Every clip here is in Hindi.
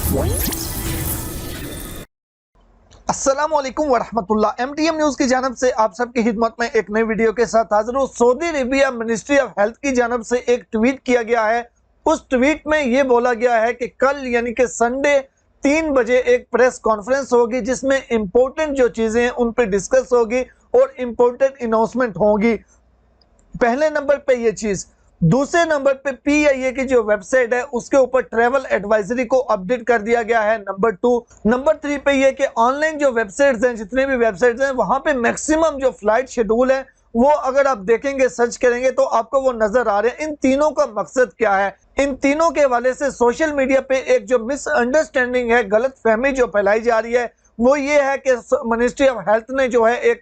अस्सलाम वालेकुम वरहमतुल्लाह। MTM न्यूज की जानब से आप सबकी खिदमत में एक नई वीडियो के साथ हाजिर हूँ। Saudi Arabia ministry of health की जानब से एक ट्वीट किया गया है। उस ट्वीट में ये बोला गया है कि कल यानी कि संडे 3 बजे एक प्रेस कॉन्फ्रेंस होगी जिसमें इंपॉर्टेंट जो चीजें हैं उन पर डिस्कस होगी और इंपॉर्टेंट अनाउंसमेंट होगी। पहले नंबर पे ये चीज, दूसरे नंबर पे PIA की जो वेबसाइट है उसके ऊपर ट्रैवल एडवाइजरी को अपडेट कर दिया गया है। नंबर 2, नंबर 3 पे ये कि ऑनलाइन जो वेबसाइट्स हैं, जितने भी वेबसाइट्स हैं, वहां पे मैक्सिमम जो फ्लाइट शेड्यूल है वो अगर आप देखेंगे, सर्च करेंगे तो आपको वो नजर आ रहे हैं। इन तीनों का मकसद क्या है? इन तीनों के हवाले से सोशल मीडिया पे एक जो मिसअंडरस्टैंडिंग है, गलत फहमी जो फैलाई जा रही है वो ये है कि मिनिस्ट्री ऑफ हेल्थ ने जो है एक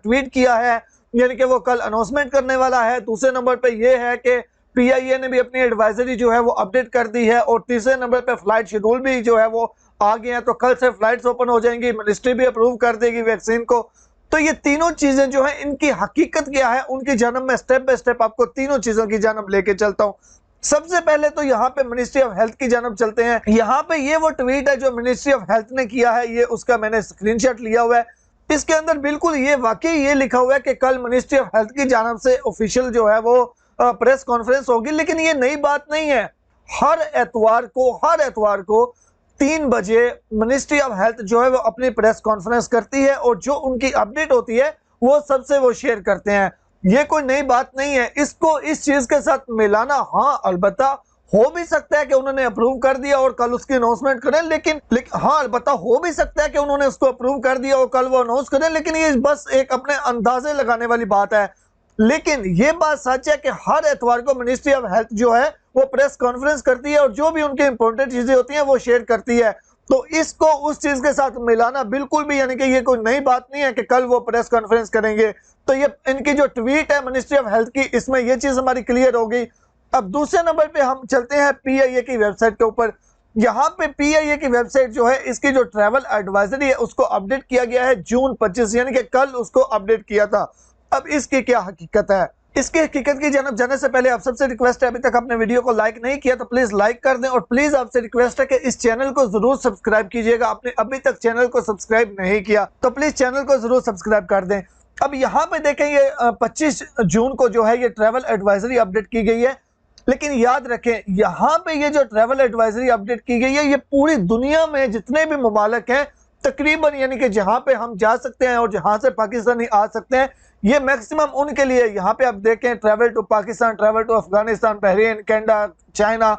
ट्वीट किया है, यानी कि वो कल अनाउंसमेंट करने वाला है। दूसरे नंबर पे ये है कि PIA ने भी अपनी एडवाइजरी जो है वो अपडेट कर दी है। और तीसरे नंबर पे फ्लाइट शेड्यूल भी जो है वो आ गए हैं, तो कल से फ्लाइट्स ओपन हो जाएंगी, मिनिस्ट्री भी अप्रूव कर देगी वैक्सीन को। तो ये तीनों चीजें जो है इनकी हकीकत क्या है उनकी जानब में स्टेप बाय स्टेप आपको तीनों चीजों की जानब लेके चलता हूँ। सबसे पहले तो यहाँ पे मिनिस्ट्री ऑफ हेल्थ की जानब चलते हैं। यहाँ पे ये वो ट्वीट है जो मिनिस्ट्री ऑफ हेल्थ ने किया है, ये उसका मैंने स्क्रीनशॉट लिया हुआ है। इसके अंदर बिल्कुल ये वाकई ये लिखा हुआ है कि कल मिनिस्ट्री ऑफ हेल्थ की जानब से ऑफिशियल जो है वो प्रेस कॉन्फ्रेंस होगी। लेकिन ये नई बात नहीं है। हर एतवार को 3 बजे मिनिस्ट्री ऑफ हेल्थ जो है वो अपनी प्रेस कॉन्फ्रेंस करती है और जो उनकी अपडेट होती है वो सबसे वो शेयर करते हैं। ये कोई नई बात नहीं है। इसको इस चीज के साथ मिलाना, हाँ अलबत्ता हो भी सकता है कि उन्होंने अप्रूव कर दिया और कल उसकी अनाउंसमेंट करें, लेकिन हाँ अलबत्ता हो भी सकता है कि उन्होंने उसको अप्रूव कर दिया और कल वो अनाउंस करें, लेकिन ये बस एक अपने अंदाजे लगाने वाली बात है। लेकिन ये बात सच है कि हर एतवार को मिनिस्ट्री ऑफ हेल्थ जो है वो प्रेस कॉन्फ्रेंस करती है और जो भी उनकी इंपॉर्टेंट चीजें होती हैं वो शेयर करती है। तो इसको उस चीज के साथ मिलाना बिल्कुल भी यानी कि ये कोई नई बात नहीं है कि कल वो प्रेस कॉन्फ्रेंस करेंगे। तो ये इनकी जो ट्वीट है मिनिस्ट्री ऑफ हेल्थ की, इसमें ये चीज हमारी क्लियर हो गई। अब दूसरे नंबर पे हम चलते हैं PIA की वेबसाइट के ऊपर। यहाँ पे PIA की वेबसाइट जो है इसकी जो ट्रैवल एडवाइजरी है उसको अपडेट किया गया है जून 25, यानी कि कल उसको अपडेट किया था। अब इसकी क्या हकीकत है? इसकी हकीकत की जानब जाने से पहले आप सबसे रिक्वेस्ट है, अभी तक आपने वीडियो को लाइक नहीं किया तो प्लीज लाइक कर दें और प्लीज आपसे रिक्वेस्ट है कि इस चैनल को जरूर सब्सक्राइब कीजिएगा। आपने अभी तक चैनल को सब्सक्राइब नहीं किया तो प्लीज चैनल को जरूर सब्सक्राइब कर दें। अब यहाँ पे देखें, ये 25 जून को जो है ये ट्रैवल एडवाइजरी अपडेट की गई है। लेकिन याद रखें, यहाँ पे ये जो ट्रैवल एडवाइजरी अपडेट की गई है ये पूरी दुनिया में जितने भी मुमालिक हैं तकरीबन, यानी कि जहां पे हम जा सकते हैं और जहां से पाकिस्तानी आ सकते हैं, ये मैक्सिमम उनके लिए। यहाँ पे आप देखें, travel to Pakistan, travel to Afghanistan, Bahrain, Canada, China,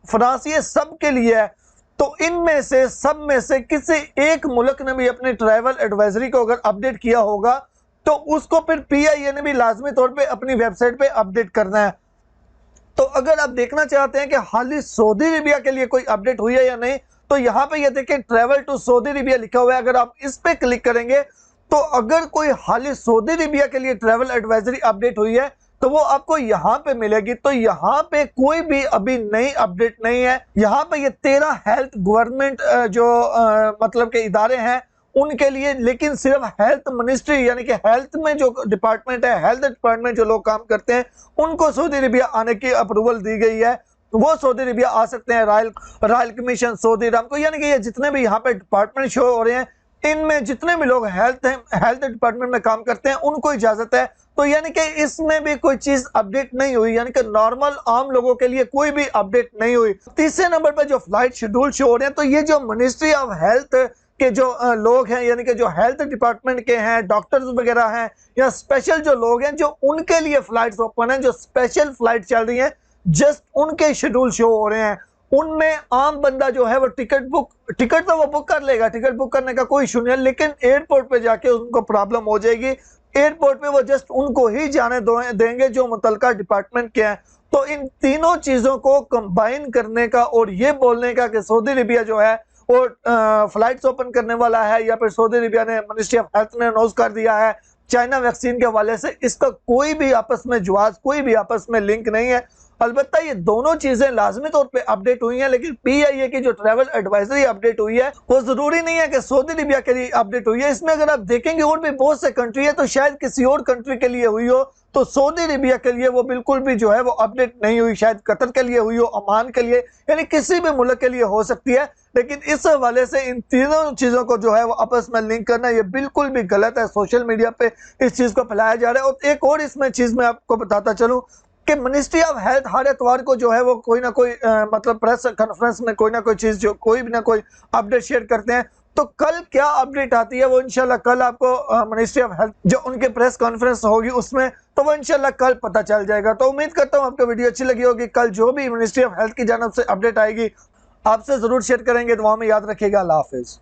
France, ये सब के लिए है। तो इनमें से सब में से किसी एक मुल्क ने भी अपनी ट्रैवल एडवाइजरी को अगर अपडेट किया होगा तो उसको फिर PIA ने भी लाजमी तौर पर अपनी वेबसाइट पे अपडेट करना है। तो अगर आप देखना चाहते हैं कि हाल ही सऊदी अरेबिया के लिए कोई अपडेट हुई है या नहीं, तो यहाँ पे ये देखें ट्रैवल टू सऊदी अरेबिया लिखा हुआ है। अगर आप इस पे क्लिक करेंगे तो अगर कोई हाल ही सऊदी अरेबिया के लिए ट्रैवल एडवाइजरी अपडेट हुई है तो वो आपको यहाँ पे मिलेगी। तो यहाँ पे कोई भी अभी नई अपडेट नहीं है। यहाँ पे ये 13 हेल्थ गवर्नमेंट जो मतलब के इदारे हैं उनके लिए, लेकिन सिर्फ हेल्थ मिनिस्ट्री यानी कि हेल्थ में जो डिपार्टमेंट है, हेल्थ डिपार्टमेंट जो लोग काम करते हैं उनको सऊदी अरेबिया आने की अप्रूवल दी गई है। वो सऊदी अरेबिया आ सकते हैं। रॉयल कमीशन सऊदी अरब को, यानी कि ये जितने भी यहाँ पे डिपार्टमेंट शो हो रहे हैं इनमें जितने भी लोग हेल्थ डिपार्टमेंट में काम करते हैं उनको इजाजत है। तो यानी कि इसमें भी कोई चीज अपडेट नहीं हुई, यानी कि नॉर्मल आम लोगों के लिए कोई भी अपडेट नहीं हुई। तीसरे नंबर पर जो फ्लाइट शेड्यूल शो हो रहे हैं, तो ये जो मिनिस्ट्री ऑफ हेल्थ के जो लोग हैं, यानी कि जो हेल्थ डिपार्टमेंट के हैं, डॉक्टर्स वगैरह हैं या स्पेशल जो लोग हैं, जो उनके लिए फ्लाइट्स ओपन हैं, जो स्पेशल फ्लाइट चल रही हैं, जस्ट उनके शेड्यूल शो हो रहे हैं। उनमें आम बंदा जो है वो टिकट तो वो बुक कर लेगा, टिकट बुक करने का कोई इशू नहीं है, लेकिन एयरपोर्ट पे जाके उनको प्रॉब्लम हो जाएगी। एयरपोर्ट पे वो जस्ट उनको ही जाने देंगे जो मुतलका डिपार्टमेंट के हैं। तो इन तीनों चीजों को कंबाइन करने का और ये बोलने का कि सऊदी अरेबिया जो है वो फ्लाइट्स ओपन करने वाला है, या फिर सऊदी अरेबिया ने मिनिस्ट्री ऑफ हेल्थ ने अनाउंस कर दिया है चाइना वैक्सीन के हवाले से, इसका कोई भी आपस में जवाब, कोई भी आपस में लिंक नहीं है। अलबत्ता ये दोनों चीजें लाजमी तौर पे अपडेट हुई हैं, लेकिन PIA की जो ट्रैवल एडवाइजरी अपडेट हुई है वो जरूरी नहीं है कि सऊदी अरेबिया के लिए अपडेट हुई है। इसमें अगर आप देखेंगे और भी बहुत से कंट्री है, तो शायद किसी और कंट्री के लिए हुई हो, तो सऊदी अरेबिया के लिए वो बिल्कुल भी जो है वो अपडेट नहीं हुई। शायद कतर के लिए हुई हो, ओमान के लिए, यानी किसी भी मुल्क के लिए हो सकती है। लेकिन इस हवाले से इन तीनों चीजों को जो है वो आपस में लिंक करना ये बिल्कुल भी गलत है। सोशल मीडिया पे इस चीज को फैलाया जा रहा है। और एक और इसमें चीज मैं आपको बताता चलूं कि मिनिस्ट्री ऑफ हेल्थ हर एतवार को जो है वो कोई ना कोई मतलब प्रेस कॉन्फ्रेंस में कोई ना कोई चीज जो कोई भी ना कोई अपडेट शेयर करते हैं। तो कल क्या अपडेट आती है वो इंशाल्लाह कल आपको मिनिस्ट्री ऑफ हेल्थ जो उनके प्रेस कॉन्फ्रेंस होगी उसमें तो वो इंशाल्लाह कल पता चल जाएगा। तो उम्मीद करता हूं आपको वीडियो अच्छी लगी होगी। कल जो भी मिनिस्ट्री ऑफ हेल्थ की जानब से अपडेट आएगी आपसे जरूर शेयर करेंगे। दुआ में याद रखिएगा। अल्लाह हाफिज।